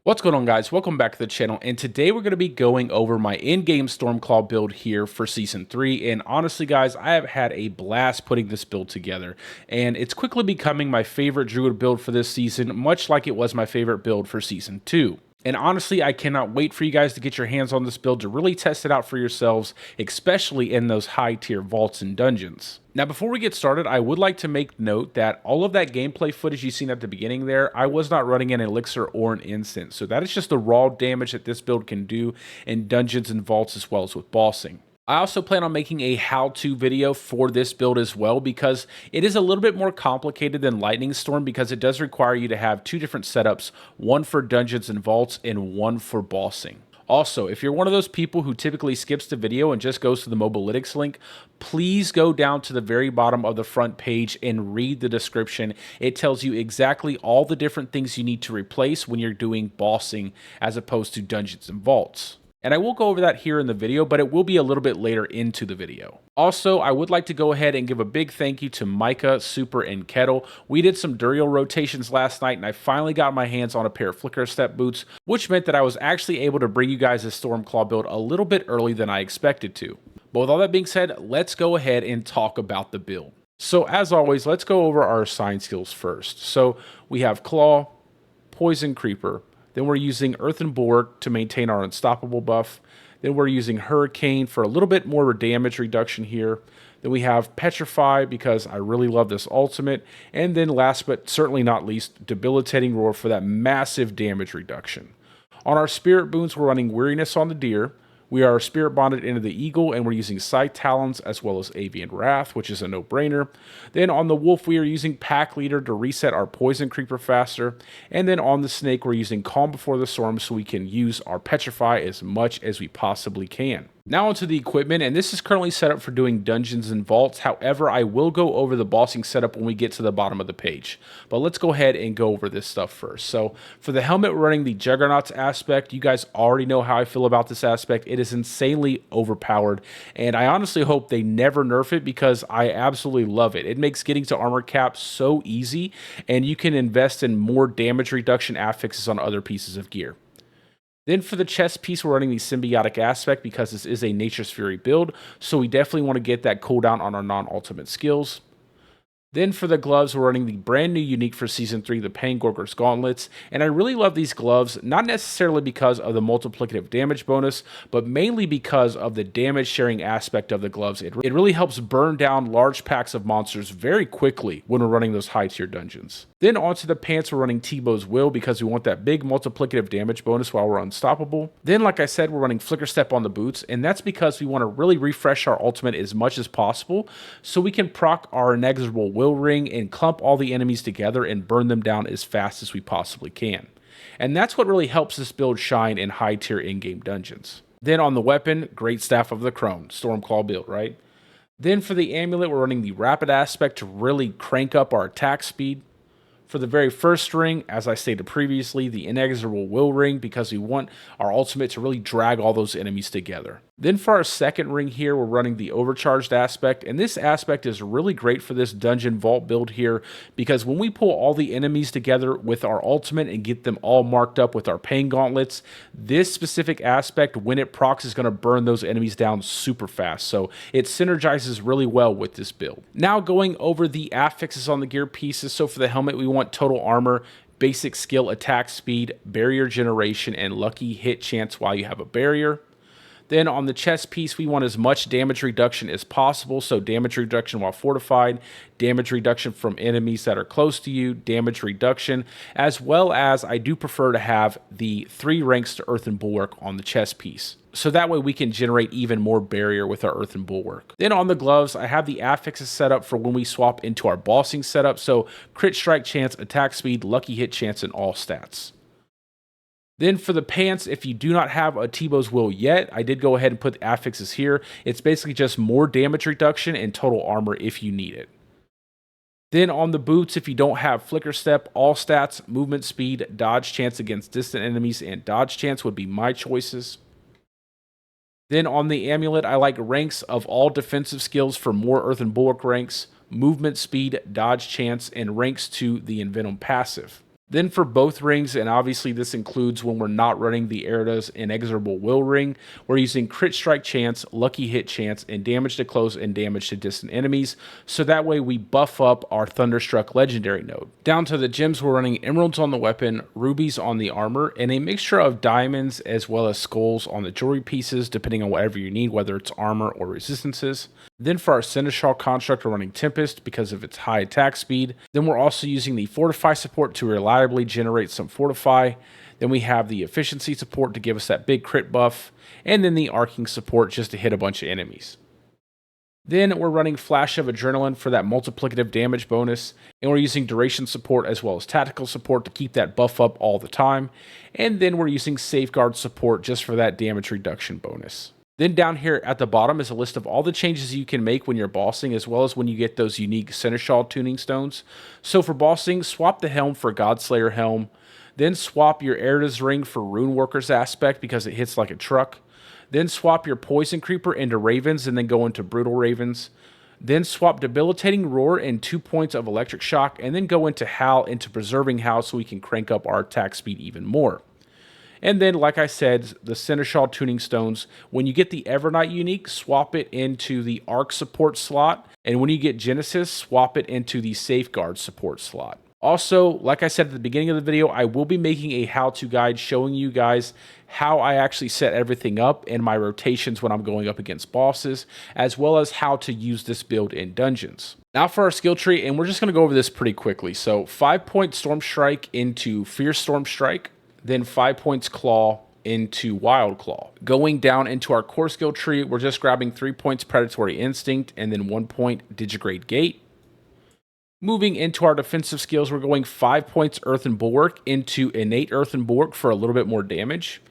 What's going on, guys? Welcome back to the channel, and today we're going to be going over my in-game Stormclaw build here for Season 3, and honestly, guys, I have had a blast putting this build together, and it's quickly becoming my favorite Druid build for this season, much like it was my favorite build for Season 2. And honestly, I cannot wait for you guys to get your hands on this build to really test it out for yourselves, especially in those high-tier vaults and dungeons. Now, before we get started, I would like to make note that all of that gameplay footage you've seen at the beginning there, I was not running an elixir or an incense. So that is just the raw damage that this build can do in dungeons and vaults as well as with bossing. I also plan on making a how-to video for this build as well because it is a little bit more complicated than Lightning Storm because it does require you to have two different setups, one for dungeons and vaults and one for bossing. Also, if you're one of those people who typically skips the video and just goes to the Mobalytics link, please go down to the very bottom of the front page and read the description. It tells you exactly all the different things you need to replace when you're doing bossing as opposed to dungeons and vaults. And I will go over that here in the video, but it will be a little bit later into the video. Also, I would like to go ahead and give a big thank you to Micah, Super, and Kettle. We did some Duriel rotations last night, and I finally got my hands on a pair of Flicker Step boots, which meant that I was actually able to bring you guys a Stormclaw build a little bit early than I expected to. But with all that being said, let's go ahead and talk about the build. So as always, let's go over our assigned skills first. So we have Claw, Poison Creeper. Then we're using Earthen Bulwark to maintain our Unstoppable buff. Then we're using Hurricane for a little bit more damage reduction here. Then we have Petrify because I really love this ultimate. And then last but certainly not least, Debilitating Roar for that massive damage reduction. On our Spirit Boons, we're running Weariness on the Deer. We are Spirit Bonded into the Eagle, and we're using Scythe Talons as well as Avian Wrath, which is a no-brainer. Then on the Wolf, we are using Pack Leader to reset our Poison Creeper faster. And then on the Snake, we're using Calm Before the Storm so we can use our Petrify as much as we possibly can. Now onto the equipment, and this is currently set up for doing dungeons and vaults. However, I will go over the bossing setup when we get to the bottom of the page. But let's go ahead and go over this stuff first. So for the helmet, we're running the Juggernauts aspect. You guys already know how I feel about this aspect. It is insanely overpowered, and I honestly hope they never nerf it because I absolutely love it. It makes getting to armor cap so easy, and you can invest in more damage reduction affixes on other pieces of gear. Then for the chest piece, we're running the Symbiotic aspect because this is a Nature's Fury build, so we definitely want to get that cooldown on our non-ultimate skills. Then for the gloves, we're running the brand new unique for Season 3, the Pangorger's Gauntlets, and I really love these gloves, not necessarily because of the multiplicative damage bonus, but mainly because of the damage sharing aspect of the gloves. It really helps burn down large packs of monsters very quickly when we're running those high tier dungeons. Then onto the pants, we're running T-Bow's Will because we want that big multiplicative damage bonus while we're unstoppable. Then, like I said, we're running Flicker Step on the boots, and that's because we want to really refresh our ultimate as much as possible so we can proc our Inexorable Will Ring and clump all the enemies together and burn them down as fast as we possibly can. And that's what really helps this build shine in high tier in-game dungeons. Then on the weapon, Great Staff of the Crone, Stormclaw build, right? Then for the amulet, we're running the Rapid aspect to really crank up our attack speed. For the very first ring, as I stated previously, the Inexorable Will Ring because we want our ultimate to really drag all those enemies together. Then for our second ring here, we're running the Overcharged aspect, and this aspect is really great for this dungeon vault build here because when we pull all the enemies together with our ultimate and get them all marked up with our Pain Gauntlets, this specific aspect, when it procs, is going to burn those enemies down super fast, so it synergizes really well with this build. Now going over the affixes on the gear pieces, so for the helmet, we want Total Armor, Basic Skill, Attack Speed, Barrier Generation, and Lucky Hit Chance while you have a barrier. Then on the chest piece, we want as much damage reduction as possible. So damage reduction while fortified, damage reduction from enemies that are close to you, damage reduction, as well as I do prefer to have the 3 ranks to Earthen Bulwark on the chest piece. So that way we can generate even more barrier with our Earthen Bulwark. Then on the gloves, I have the affixes set up for when we swap into our bossing setup. So crit strike chance, attack speed, lucky hit chance, and all stats. Then for the pants, if you do not have a T-Bow's Will yet, I did go ahead and put the affixes here. It's basically just more damage reduction and total armor if you need it. Then on the boots, if you don't have Flicker Step, all stats, movement speed, dodge chance against distant enemies, and dodge chance would be my choices. Then on the amulet, I like ranks of all defensive skills for more Earthen Bulwark ranks, movement speed, dodge chance, and ranks to the Envenom passive. Then for both rings, and obviously this includes when we're not running the Erida's Inexorable Will ring, we're using crit strike chance, lucky hit chance, and damage to close and damage to distant enemies, so that way we buff up our Thunderstruck legendary node. Down to the gems, we're running emeralds on the weapon, rubies on the armor, and a mixture of diamonds as well as skulls on the jewelry pieces, depending on whatever you need, whether it's armor or resistances. Then for our Seneschal construct, we're running Tempest because of its high attack speed. Then we're also using the Fortify support to reliably generate some Fortify. Then we have the Efficiency support to give us that big crit buff. And then the Arcing support just to hit a bunch of enemies. Then we're running Flash of Adrenaline for that multiplicative damage bonus. And we're using Duration support as well as Tactical support to keep that buff up all the time. And then we're using Safeguard support just for that damage reduction bonus. Then down here at the bottom is a list of all the changes you can make when you're bossing, as well as when you get those unique Seneschal tuning stones. So for bossing, swap the helm for Godslayer helm. Then swap your Erida's ring for Runeworker's aspect because it hits like a truck. Then swap your Poison Creeper into Ravens and then go into Brutal Ravens. Then swap Debilitating Roar and 2 points of Electric Shock, and then go into Howl into Preserving Howl so we can crank up our attack speed even more. And then, like I said, the Seneschal Tuning Stones, when you get the Evernight unique, swap it into the Arc support slot. And when you get Genesis, swap it into the Safeguard support slot. Also, like I said at the beginning of the video, I will be making a how-to guide showing you guys how I actually set everything up and my rotations when I'm going up against bosses, as well as how to use this build in dungeons. Now for our skill tree, and we're just going to go over this pretty quickly. So 5-point Storm Strike into Fierce Storm Strike. Then 5 points Claw into Wild Claw. Going down into our core skill tree, we're just grabbing 3 points Predatory Instinct and then 1 point Digigrade Gate. Moving into our defensive skills, we're going 5 points Earthen Bulwark into Innate Earthen Bulwark for a little bit more damage.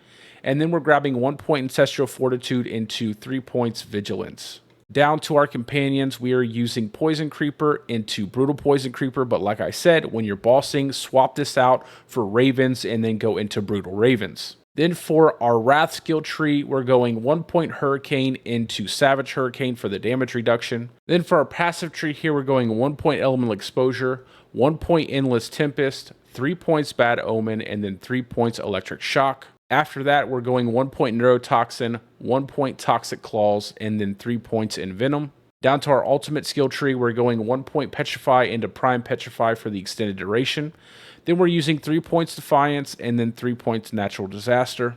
And then we're grabbing 1 point Ancestral Fortitude into 3 points Vigilance. Down to our companions, we are using Poison Creeper into Brutal Poison Creeper, but like I said, when you're bossing, swap this out for Ravens and then go into Brutal Ravens. Then for our Wrath skill tree, we're going 1 point Hurricane into Savage Hurricane for the damage reduction. Then for our passive tree here, we're going 1 point Elemental Exposure, 1 point Endless Tempest, 3 points Bad Omen, and then 3 points Electric Shock. After that, we're going 1 point Neurotoxin, 1 point Toxic Claws, and then 3 points in Venom. Down to our ultimate skill tree, we're going 1 point Petrify into Prime Petrify for the extended duration. Then we're using 3 points Defiance, and then 3 points Natural Disaster.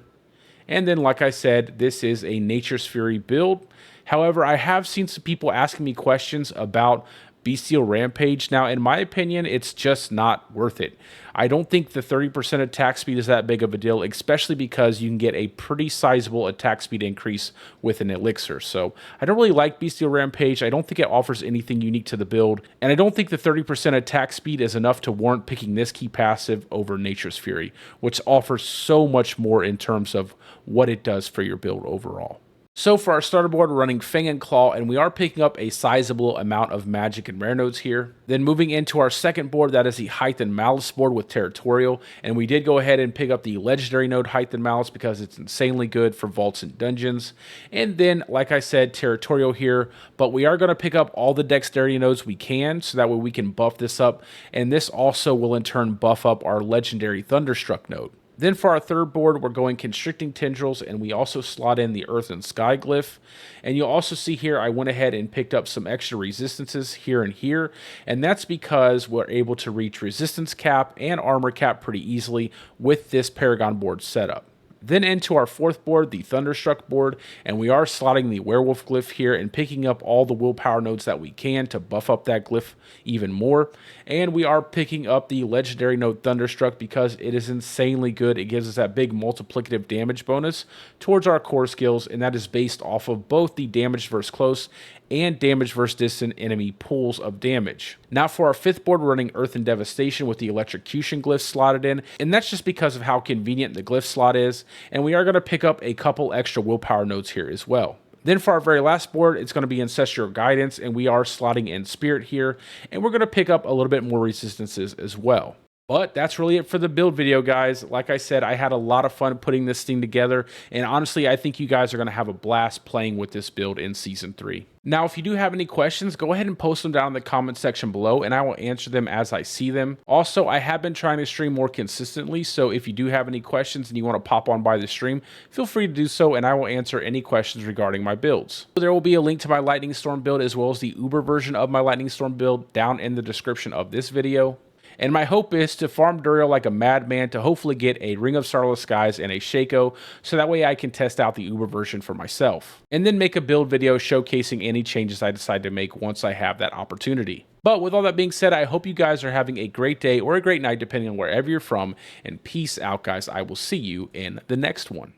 And then, like I said, this is a Nature's Fury build. However, I have seen some people asking me questions about Bestial Rampage. Now, in my opinion, it's just not worth it. I don't think the 30% attack speed is that big of a deal, especially because you can get a pretty sizable attack speed increase with an elixir. So I don't really like Bestial Rampage. I don't think it offers anything unique to the build, and I don't think the 30% attack speed is enough to warrant picking this key passive over Nature's Fury, which offers so much more in terms of what it does for your build overall. So for our starter board, we're running Fang and Claw, and we are picking up a sizable amount of magic and rare nodes here. Then moving into our second board, that is the Height and Malice board with Territorial, and we did go ahead and pick up the legendary node Height and Malice because it's insanely good for vaults and dungeons. And then, like I said, Territorial here, but we are going to pick up all the dexterity nodes we can, so that way we can buff this up, and this also will in turn buff up our legendary Thunderstruck node. Then for our third board, we're going Constricting Tendrils, and we also slot in the Earth and Sky glyph. And you'll also see here, I went ahead and picked up some extra resistances here and here, and that's because we're able to reach resistance cap and armor cap pretty easily with this Paragon board setup. Then into our fourth board, the Thunderstruck board, and we are slotting the Werewolf glyph here and picking up all the willpower nodes that we can to buff up that glyph even more. And we are picking up the legendary node Thunderstruck because it is insanely good. It gives us that big multiplicative damage bonus towards our core skills, and that is based off of both the damage versus close and damage versus distant enemy pools of damage. Now for our fifth board, we're running Earth and Devastation with the Electrocution glyph slotted in, and that's just because of how convenient the glyph slot is, and we are going to pick up a couple extra willpower nodes here as well. Then for our very last board, it's going to be Ancestral Guidance, and we are slotting in Spirit here, and we're going to pick up a little bit more resistances as well. But that's really it for the build video, guys. Like I said, I had a lot of fun putting this thing together, and honestly, I think you guys are going to have a blast playing with this build in Season 3. Now, if you do have any questions, go ahead and post them down in the comment section below, and I will answer them as I see them. Also, I have been trying to stream more consistently, so if you do have any questions and you want to pop on by the stream, feel free to do so, and I will answer any questions regarding my builds. There will be a link to my Lightning Storm build as well as the Uber version of my Lightning Storm build down in the description of this video. And my hope is to farm Duriel like a madman to hopefully get a Ring of Starless Skies and a Shaco, so that way I can test out the Uber version for myself. And then make a build video showcasing any changes I decide to make once I have that opportunity. But with all that being said, I hope you guys are having a great day or a great night depending on wherever you're from. And peace out, guys. I will see you in the next one.